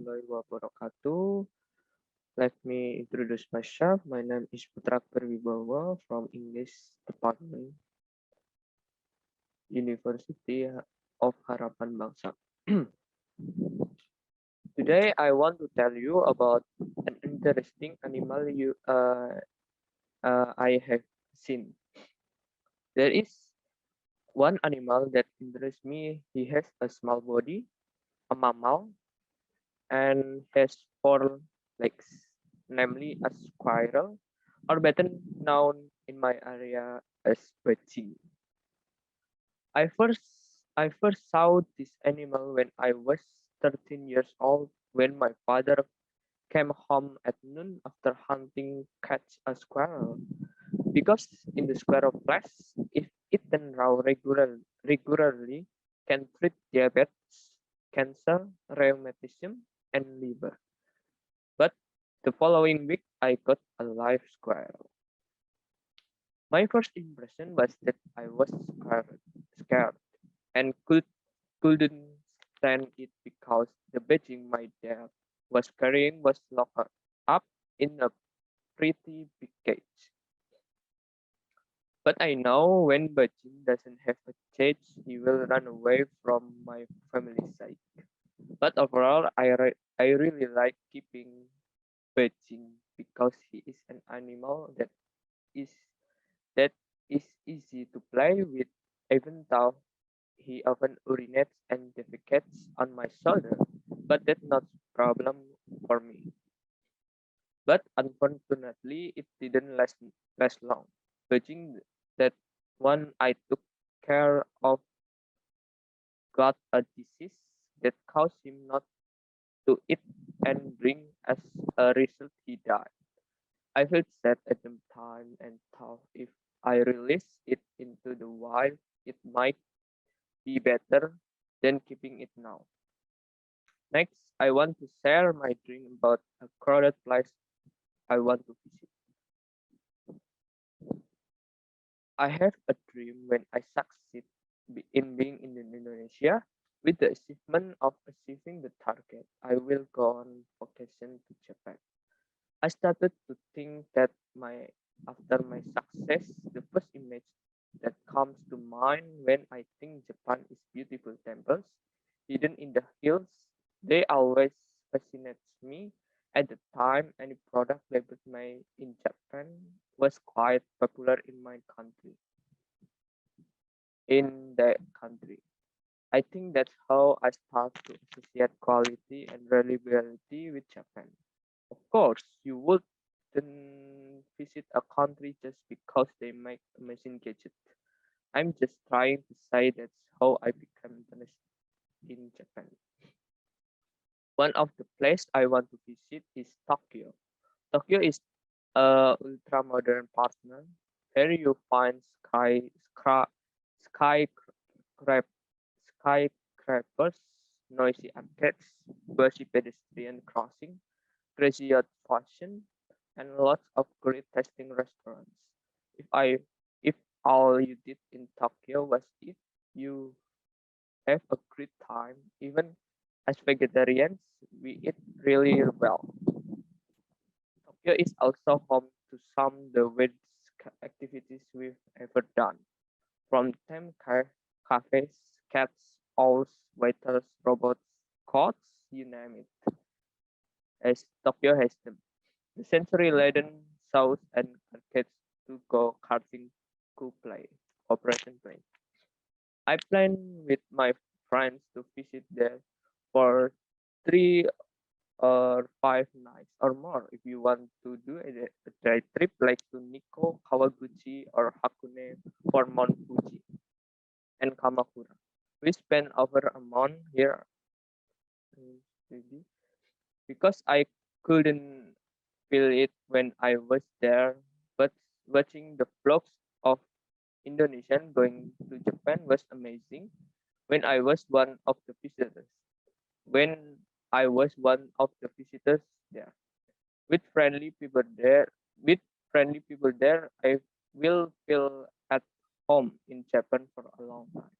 warahmatullahi wabarakatuh. Let me introduce myself. My name is Putra Perwibawa from English Department, University of Harapan Bangsa. Today, I want to tell you about an interesting animal I have seen. There is one animal that interests me. He has a small body, a mammal, and has four legs, namely a squirrel, or better known in my area as bajing. I first I first saw this animal when I was 13 years old when my father came home at noon after hunting catch a squirrel. Because in the squirrel flesh, if eaten raw regularly, can treat diabetes, cancer, rheumatism, and liver. But the following week, I got a live squirrel. My first impression was that I was scared and couldn't stand it because the bedding my dad was carrying was locked up in a pretty big cage. But I know when Bajin doesn't have a cage, he will run away from my family's side. But overall, I really like keeping Bajin because he is an animal is that is easy to play with, even though he often urinates and defecates on my shoulder. But that's not a problem for me. But unfortunately, it didn't last long. Beijing, that one I took care of, got a disease that caused him not to eat and drink. As a result, he died. I felt sad at the time and thought if I release it into the wild, it might be better than keeping it now. Next, I want to share my dream about a crowded place I want to visit. I have a dream when I succeed in being in Indonesia. With the achievement of achieving the target, I will go on vacation to Japan. I started to think that after my success, the first image that comes to mind when I think Japan is beautiful temples hidden in the hills. They always fascinates me. At the time, any product labeled made in Japan was quite popular in the country. I think that's how I start to associate quality and reliability with Japan. Of course, you wouldn't visit a country just because they make amazing gadgets. I'm just trying to say that's how I became interested in Japan. One of the places I want to visit is Tokyo. Tokyo is a ultra-modern partner where you find skyscrapers, skyscrapers, noisy arcades, busy pedestrian crossing, crazy yacht fashion, and lots of great tasting restaurants. If I if all you did in Tokyo was eat, you have a great time. Even as vegetarians, we eat really well. Tokyo is also home to some of the weirdest activities we've ever done, from cafes, cats, owls, waiters, robots, cots, you name it. As Tokyo has them. The sensory-laden shows and arcades to go karting to play, Operation Play. I plan with my friends to visit there for 3 or 5 nights or more. If you want to do a day trip like to Nikko, Kawaguchi, or Hakone for Mount Fuji and Kamakura. We spent over a month here because I couldn't feel it when I was there, but watching the vlogs of Indonesian going to Japan was amazing. When I was one of the visitors, when I was one of the visitors there, with friendly people there, with friendly people there, I will feel at home in Japan for a long time.